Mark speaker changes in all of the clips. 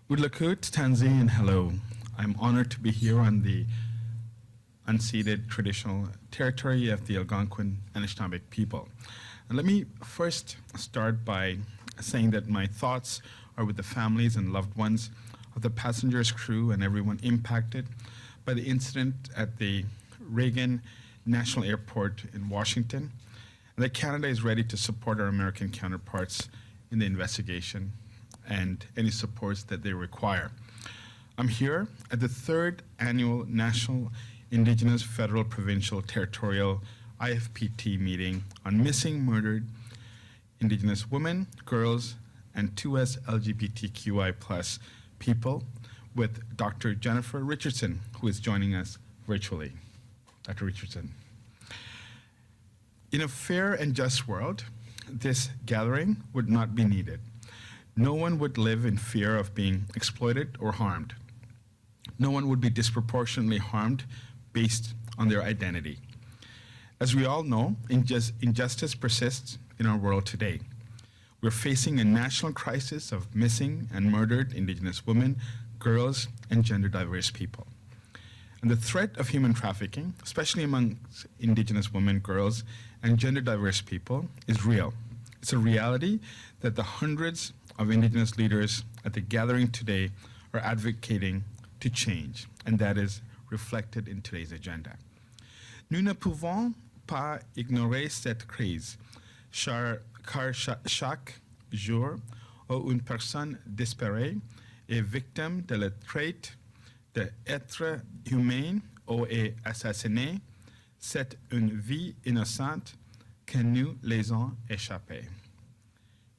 Speaker 1: Udlakut, Tanzi, and hello. I'm honored to be here on the unceded traditional territory of the Algonquin Anishinaabe people. And let me first start by saying that my thoughts are with the families and loved ones of the passengers, crew, and everyone impacted by the incident at the Reagan National Airport in Washington, and that Canada is ready to support our American counterparts in the investigation and any supports that they require. I'm here at the third annual National Indigenous Federal Provincial Territorial IFPT meeting on missing murdered Indigenous women, girls, and 2S LGBTQI+ people with Dr. Jennifer Richardson, who is joining us virtually. Dr. Richardson. In a fair and just world, this gathering would not be needed. No one would live in fear of being exploited or harmed. No one would be disproportionately harmed based on their identity. As we all know, injustice persists in our world today. We're facing a national crisis of missing and murdered Indigenous women, girls, and gender diverse people. And the threat of human trafficking, especially among Indigenous women, girls, and gender diverse people, is real. It's a reality that the hundreds of Indigenous leaders at the gathering today are advocating to change, and that is reflected in today's agenda. Nous ne pouvons pas ignorer cette crise, car chaque jour où une personne disparait est victime de la traite d'être humain ou est assassinée, c'est une vie innocente que nous laissons échapper.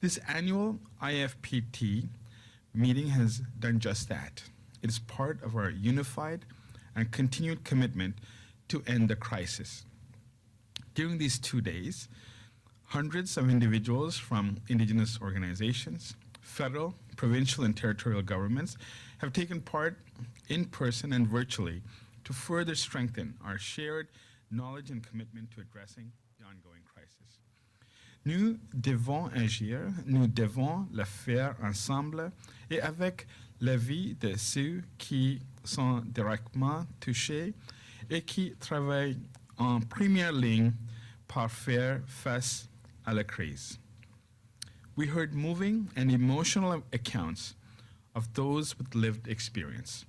Speaker 1: This annual IFPT meeting has done just that. It is part of our unified and continued commitment to end the crisis. During these 2 days, hundreds of individuals from Indigenous organizations, federal, provincial, and territorial governments have taken part in person and virtually to further strengthen our shared knowledge and commitment to addressing the ongoing crisis. Nous devons agir, nous devons le faire ensemble et avec la vie de ceux qui sont directement touchés et qui travaillent en première ligne pour faire face à la crise. We heard moving and emotional accounts of those with lived experience.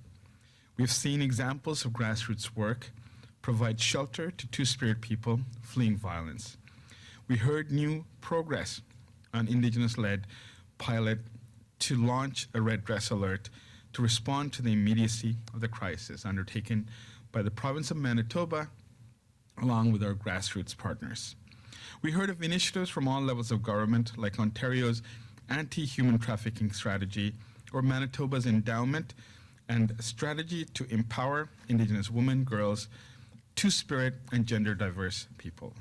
Speaker 1: We've seen examples of grassroots work provide shelter to Two-Spirit people fleeing violence. We heard new progress on Indigenous-led pilot to launch a red dress alert to respond to the immediacy of the crisis undertaken by the province of Manitoba along with our grassroots partners. We heard of initiatives from all levels of government like Ontario's anti-human trafficking strategy or Manitoba's endowment and strategy to empower Indigenous women, girls, Two-Spirit, and gender diverse people.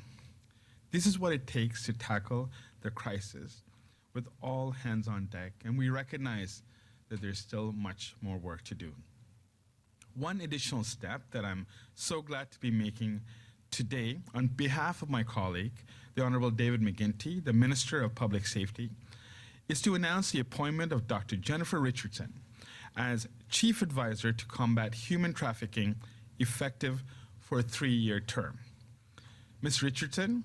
Speaker 1: This is what it takes to tackle the crisis with all hands on deck, and we recognize that there's still much more work to do. One additional step that I'm so glad to be making today on behalf of my colleague, the Honorable David McGuinty, the Minister of Public Safety, is to announce the appointment of Dr. Jennifer Richardson as Chief Advisor to combat human trafficking, effective for a 3-year term. Ms. Richardson,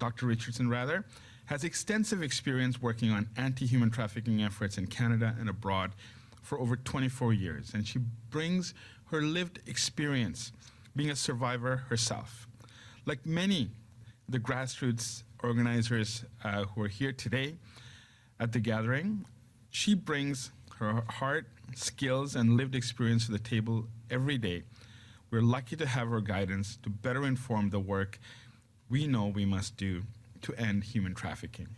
Speaker 1: Dr. Richardson rather, has extensive experience working on anti-human trafficking efforts in Canada and abroad for over 24 years, and she brings her lived experience being a survivor herself. Like many of the grassroots organizers who are here today at the gathering, she brings her heart, skills, and lived experience to the table every day. We're lucky to have her guidance to better inform the work we know we must do to end human trafficking.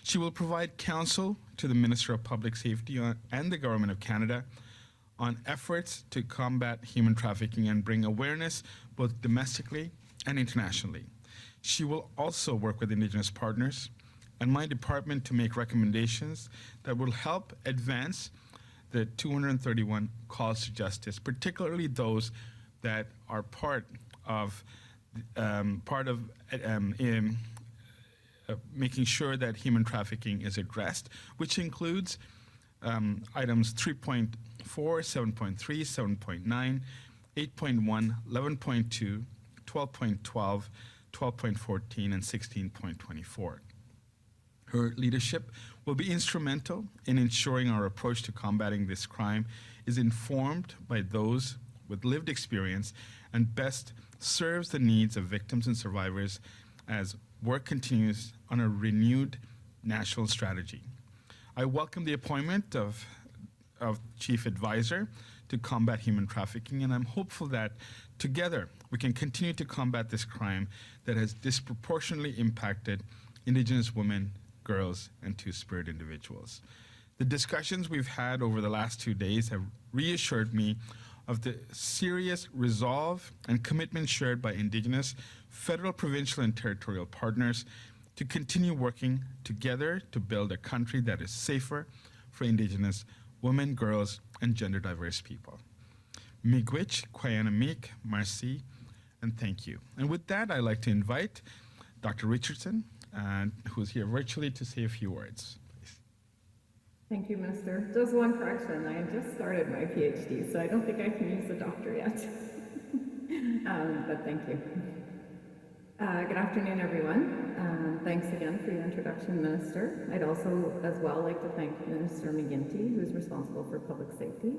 Speaker 1: She will provide counsel to the Minister of Public Safety and the Government of Canada on efforts to combat human trafficking and bring awareness both domestically and internationally. She will also work with Indigenous partners and my department to make recommendations that will help advance the 231 calls to justice, particularly those that are part of making sure that human trafficking is addressed, which includes items 3.4, 7.3, 7.9, 8.1, 11.2, 12.12, 12.14, and 16.24. Her leadership will be instrumental in ensuring our approach to combating this crime is informed by those with lived experience and best serves the needs of victims and survivors as work continues on a renewed national strategy. I welcome the appointment of Chief Advisor to combat human trafficking, and I'm hopeful that together we can continue to combat this crime that has disproportionately impacted Indigenous women, girls, and Two-Spirit individuals. The discussions we've had over the last 2 days have reassured me of the serious resolve and commitment shared by Indigenous, federal, provincial, and territorial partners to continue working together to build a country that is safer for Indigenous women, girls, and gender-diverse people. Miigwech, Kwayanamik, Marcy, and thank you. And with that, I'd like to invite Dr. Richardson, who's here virtually, to say a few words. Please.
Speaker 2: Thank you, Minister. Just one correction. I just started my PhD, so I don't think I can use the doctor yet. But thank you. Good afternoon, everyone. Thanks again for your introduction, Minister. I'd also as well like to thank Minister McGuinty, who's responsible for public safety.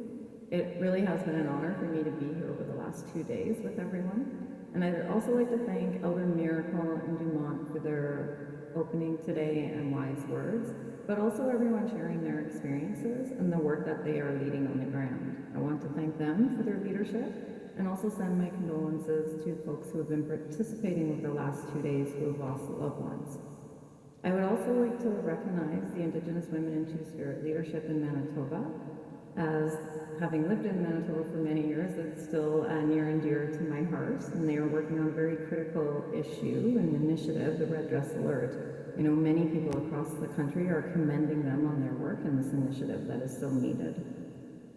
Speaker 2: It really has been an honor for me to be here over the last 2 days with everyone. And I'd also like to thank Elder Miracle and Dumont for their opening today and wise words, but also everyone sharing their experiences and the work that they are leading on the ground. I want to thank them for their leadership and also send my condolences to folks who have been participating over the last 2 days who have lost loved ones. I would also like to recognize the Indigenous women and Two-Spirit leadership in Manitoba. As having lived in Manitoba for many years, it's still near and dear to my heart, and they are working on a very critical issue and initiative, the Red Dress Alert. You know, many people across the country are commending them on their work in this initiative that is so needed.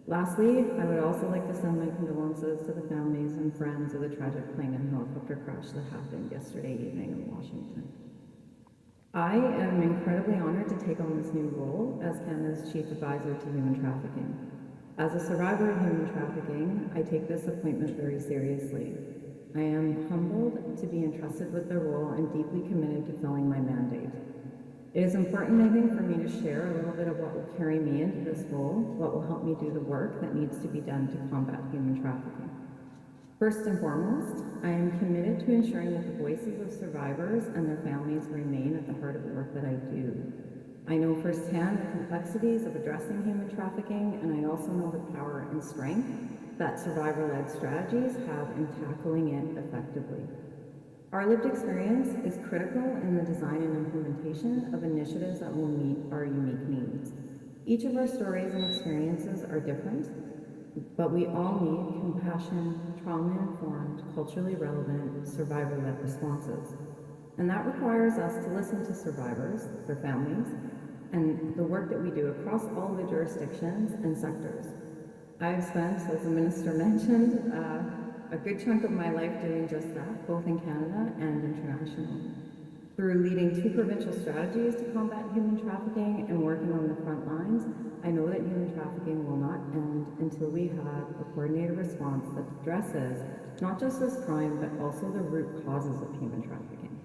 Speaker 2: Lastly, I would also like to send my condolences to the families and friends of the tragic plane and helicopter crash that happened yesterday evening in Washington. I am incredibly honored to take on this new role as Canada's Chief Advisor to Human Trafficking. As a survivor of human trafficking, I take this appointment very seriously. I am humbled to be entrusted with the role and deeply committed to filling my mandate. It is important, I think, for me to share a little bit of what will carry me into this role, what will help me do the work that needs to be done to combat human trafficking. First and foremost, I am committed to ensuring that the voices of survivors and their families remain at the heart of the work that I do. I know firsthand the complexities of addressing human trafficking, and I also know the power and strength that survivor-led strategies have in tackling it effectively. Our lived experience is critical in the design and implementation of initiatives that will meet our unique needs. Each of our stories and experiences are different, but we all need compassion, trauma-informed, culturally relevant, survivor-led responses. And that requires us to listen to survivors, their families, and the work that we do across all the jurisdictions and sectors. I've spent, as the Minister mentioned, a good chunk of my life doing just that, both in Canada and internationally. Through leading 2 provincial strategies to combat human trafficking and working on the front lines, I know that human trafficking will not end until we have a coordinated response that addresses not just this crime, but also the root causes of human trafficking.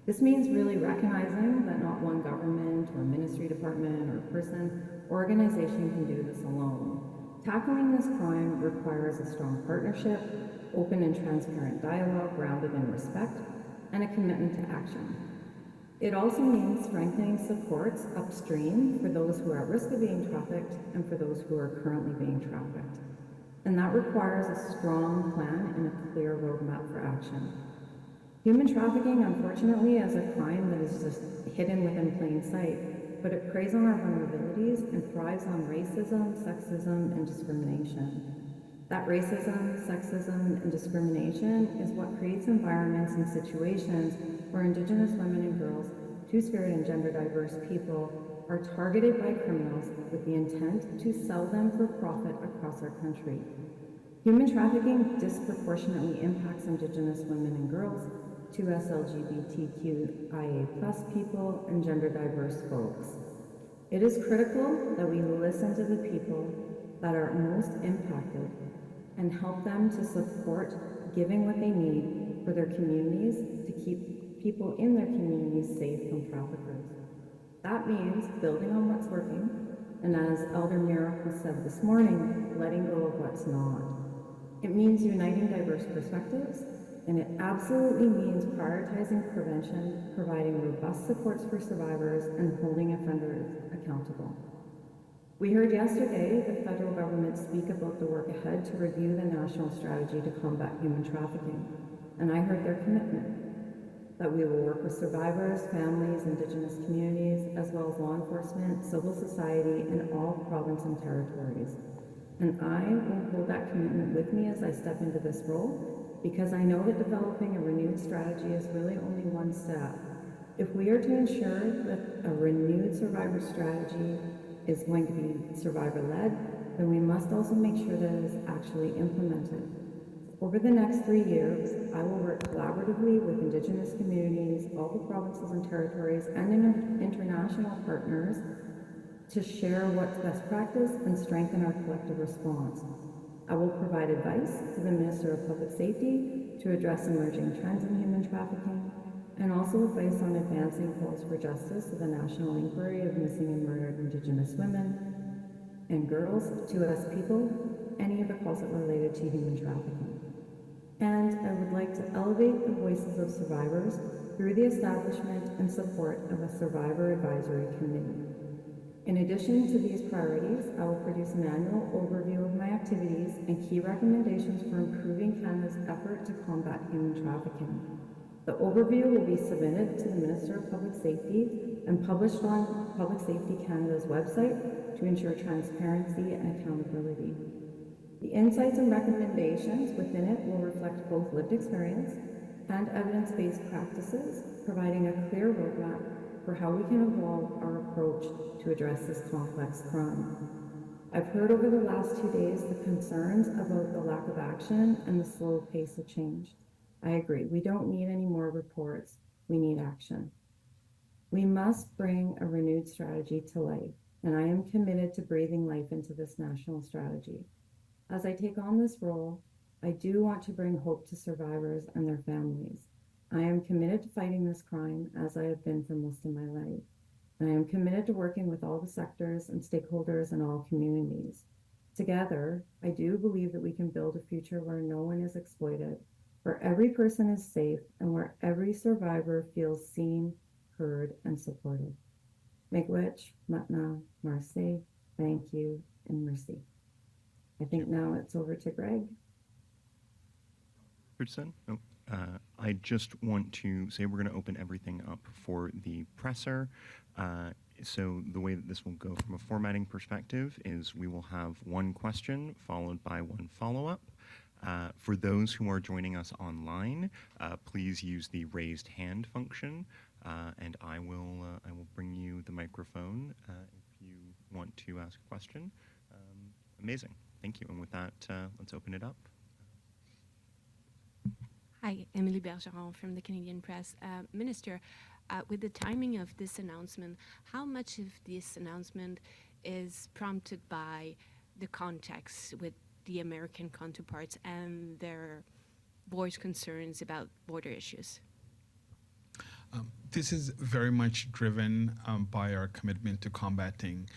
Speaker 2: This means really recognizing that not one government or ministry department or person or organization can do this alone. Tackling this crime requires a strong partnership, open and transparent dialogue grounded in respect, and a commitment to action. It also means strengthening supports upstream for those who are at risk of being trafficked and for those who are currently being trafficked. And that requires a strong plan and a clear roadmap for action. Human trafficking, unfortunately, is a crime that is just hidden within plain sight, but it preys on our vulnerabilities and thrives on racism, sexism, and discrimination. That racism, sexism, and discrimination is what creates environments and situations where Indigenous women and girls, Two-Spirit and gender-diverse people are targeted by criminals with the intent to sell them for profit across our country. Human trafficking disproportionately impacts Indigenous women and girls, 2S LGBTQIA+ people, and gender-diverse folks. It is critical that we listen to the people that are most impacted and help them to support giving what they need for their communities to keep people in their communities safe from traffickers. That means building on what's working, and as Elder Miracle said this morning, letting go of what's not. It means uniting diverse perspectives, and it absolutely means prioritizing prevention, providing robust supports for survivors, and holding offenders accountable. We heard yesterday the federal government speak about the work ahead to review the national strategy to combat human trafficking, and I heard their commitment that we will work with survivors, families, Indigenous communities, as well as law enforcement, civil society, and all province and territories. And I will hold that commitment with me as I step into this role, because I know that developing a renewed strategy is really only one step. If we are to ensure that a renewed survivor strategy is going to be survivor-led, then we must also make sure that it is actually implemented. Over the next 3 years, I will work collaboratively with Indigenous communities, all the provinces and territories, and international partners to share what's best practice and strengthen our collective response. I will provide advice to the Minister of Public Safety to address emerging trends in human trafficking, and also advice on advancing calls for justice to the National Inquiry of Missing and Murdered Indigenous Women and Girls, 2S People, any of the calls that were related to human trafficking. And I would like to elevate the voices of survivors through the establishment and support of a Survivor Advisory Committee. In addition to these priorities, I will produce an annual overview of my activities and key recommendations for improving Canada's effort to combat human trafficking. The overview will be submitted to the Minister of Public Safety and published on Public Safety Canada's website to ensure transparency and accountability. The insights and recommendations within it will reflect both lived experience and evidence-based practices, providing a clear roadmap for how we can evolve our approach to address this complex crime. I've heard over the last 2 days the concerns about the lack of action and the slow pace of change. I agree, we don't need any more reports, we need action. We must bring a renewed strategy to life, and I am committed to breathing life into this national strategy. As I take on this role, I do want to bring hope to survivors and their families. I am committed to fighting this crime, as I have been for most of my life. And I am committed to working with all the sectors and stakeholders in all communities. Together, I do believe that we can build a future where no one is exploited, where every person is safe, and where every survivor feels seen, heard, and supported. Miigwech, Matna, Marse, thank you, and mercy. I think now it's over to Greg.
Speaker 3: Richardson? Oh, I just want to say we're going to open everything up for the presser. So the way that this will go from a formatting perspective is we will have one question followed by one follow-up. For those who are joining us online, please use the raised hand function, and I will bring you the microphone if you want to ask a question. Amazing. Thank you. And with that, let's open it up.
Speaker 4: Hi, Emily Bergeron from the Canadian Press. Minister, with the timing of this announcement, how much of this announcement is prompted by the context with the American counterparts and their voiced concerns about border issues?
Speaker 1: This is very much driven by our commitment to combating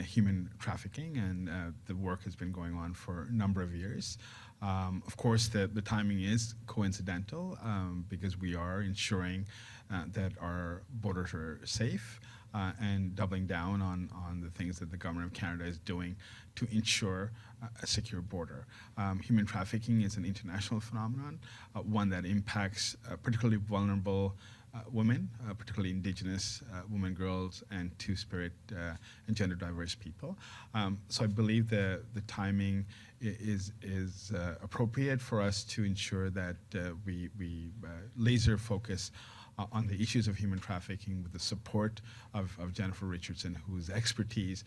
Speaker 1: human trafficking, and the work has been going on for a number of years. Of course, the timing is coincidental because we are ensuring that our borders are safe and doubling down on the things that the government of Canada is doing to ensure a secure border. Human trafficking is an international phenomenon, one that impacts particularly vulnerable women, particularly Indigenous women, girls, and Two-Spirit and gender diverse people. So I believe the timing is appropriate for us to ensure that we laser focus on the issues of human trafficking with the support of Jennifer Richardson, whose expertise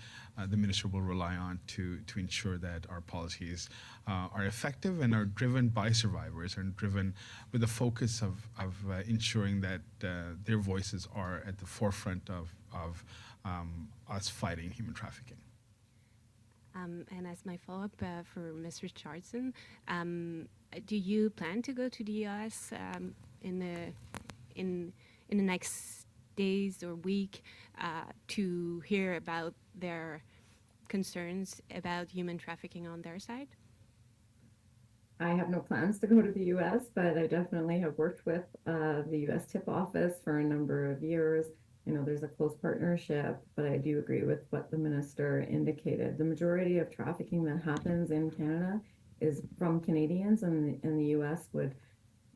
Speaker 1: the minister will rely on to ensure that our policies are effective and are driven by survivors and driven with the focus of ensuring that their voices are at the forefront of us fighting human trafficking.
Speaker 4: And as my follow-up for Ms. Richardson, do you plan to go to the U.S. In the next days or week to hear about their concerns about human trafficking on their side?
Speaker 2: I have no plans to go to the U.S., but I definitely have worked with the U.S. tip office for a number of years. There's a close partnership, but I do agree with what the minister indicated. The majority of trafficking that happens in Canada is from Canadians, and the U.S. would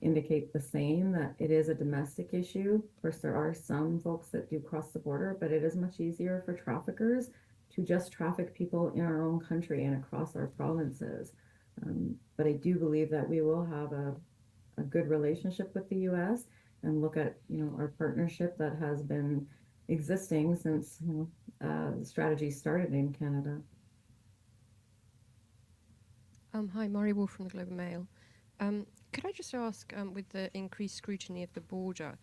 Speaker 2: indicate the same, that it is a domestic issue. Of course, there are some folks that do cross the border, but it is much easier for traffickers to just traffic people in our own country and across our provinces. But I do believe that we will have a good relationship with the U.S. and look at our partnership that has been existing since the strategy started in Canada.
Speaker 5: Hi, Mari Wolf from the Globe and Mail. Could I just ask, with the increased scrutiny of the border,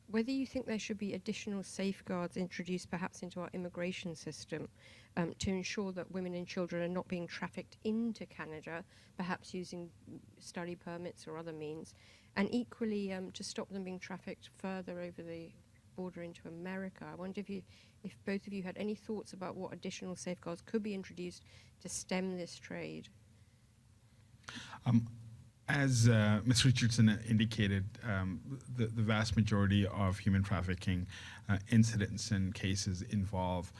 Speaker 5: whether you think there should be additional safeguards introduced perhaps into our immigration system to ensure that women and children are not being trafficked into Canada, perhaps using study permits or other means, and equally to stop them being trafficked further over the border into America? I wonder if both of you had any thoughts about what additional safeguards could be introduced to stem this trade.
Speaker 1: As Ms. Richardson indicated, the vast majority of human trafficking incidents and cases involve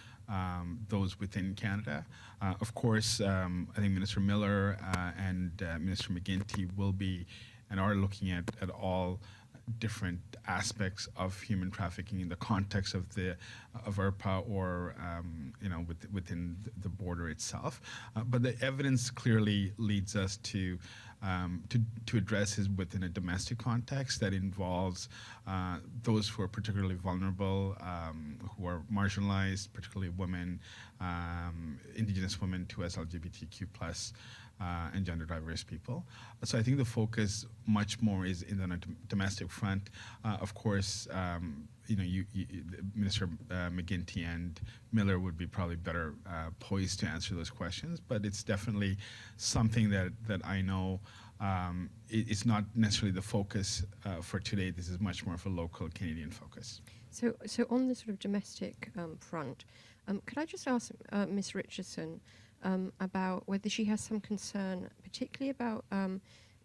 Speaker 1: those within Canada. Of course, I think Minister Miller and Minister McGuinty will be and are looking at all different aspects of human trafficking in the context of IRPA or within the border itself. But the evidence clearly leads us to address is within a domestic context that involves those who are particularly vulnerable, who are marginalized, particularly women, Indigenous women, 2S LGBTQ+, and gender diverse people. So I think the focus much more is in the domestic front. Of course, Minister McGuinty and Miller would be probably better poised to answer those questions, but it's definitely something that I know it's not necessarily the focus for today. This is much more of a local Canadian focus.
Speaker 5: So on the sort of domestic front, could I just ask Ms. Richardson about whether she has some concern, particularly about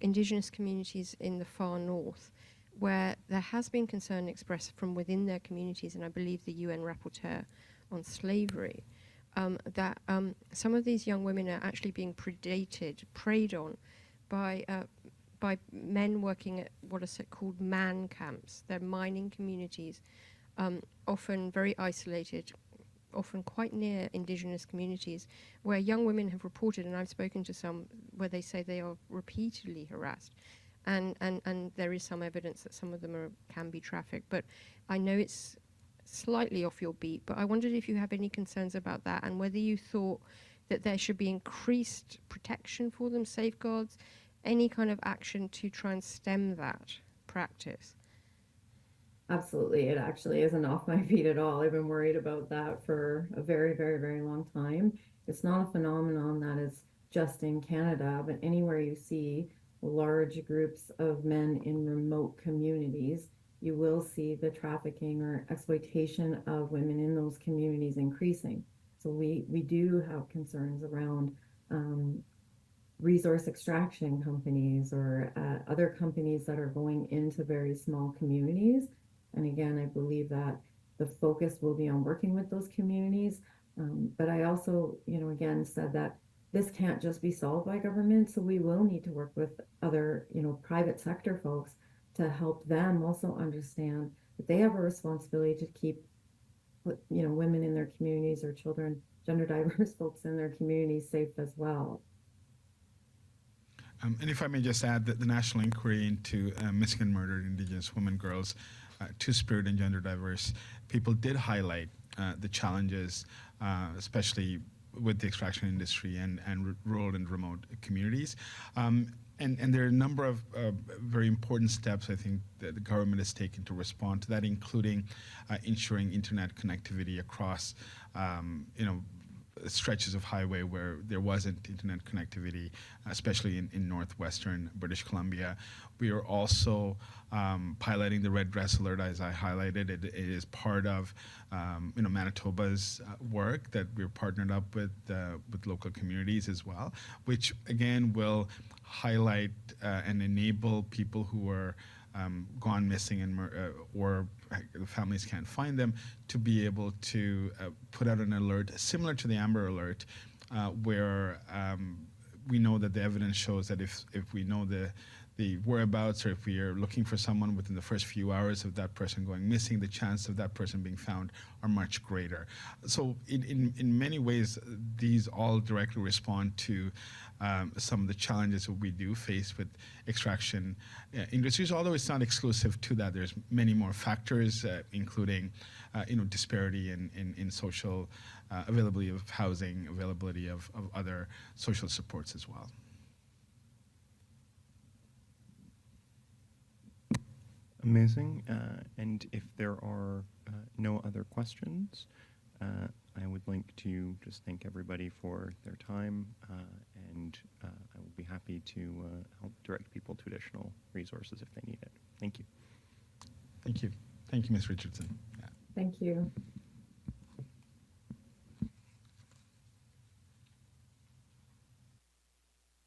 Speaker 5: Indigenous communities in the far north, where there has been concern expressed from within their communities, and I believe the UN rapporteur on slavery, that some of these young women are actually being preyed on by men working at what are called man camps. They're mining communities, often very isolated, often quite near Indigenous communities, where young women have reported, and I've spoken to some, where they say they are repeatedly harassed. And there is some evidence that some of them can be trafficked. But I know it's slightly off your beat, but I wondered if you have any concerns about that and whether you thought that there should be increased protection for them, safeguards, any kind of action to try and stem that practice.
Speaker 2: Absolutely. It actually isn't off my feet at all. I've been worried about that for a very, very, very long time. It's not a phenomenon that is just in Canada, but anywhere you see large groups of men in remote communities, you will see the trafficking or exploitation of women in those communities increasing. So we do have concerns around resource extraction companies or other companies that are going into very small communities. And again, I believe that the focus will be on working with those communities. But I also, again, said that this can't just be solved by government. So we will need to work with other, private sector folks to help them also understand that they have a responsibility to keep, women in their communities or children, gender diverse folks in their communities safe as well.
Speaker 1: And if I may just add that the National Inquiry into Missing and Murdered Indigenous Women, Girls, Two-Spirit and Gender Diverse people did highlight the challenges, especially with the extraction industry and rural and remote communities. And there are a number of very important steps I think that the government has taken to respond to that, including ensuring internet connectivity across, stretches of highway where there wasn't internet connectivity, especially in northwestern British Columbia. We are also piloting the Red Dress Alert, as I highlighted. It is part of Manitoba's work that we're partnered up with local communities as well, which again will highlight and enable people who are gone missing and or the families can't find them to be able to put out an alert similar to the Amber Alert, where we know that the evidence shows that if we know the whereabouts, or if we are looking for someone within the first few hours of that person going missing, the chance of that person being found are much greater. So in many ways, these all directly respond to some of the challenges that we do face with extraction industries, although it's not exclusive to that. There's many more factors, including disparity in social availability of housing, availability of other social supports as well.
Speaker 3: Amazing. And if there are no other questions, I would like to just thank everybody for their time, and I will be happy to help direct people to additional resources if they need it. Thank you.
Speaker 1: Thank you. Thank you, Ms. Richardson. Yeah.
Speaker 2: Thank you.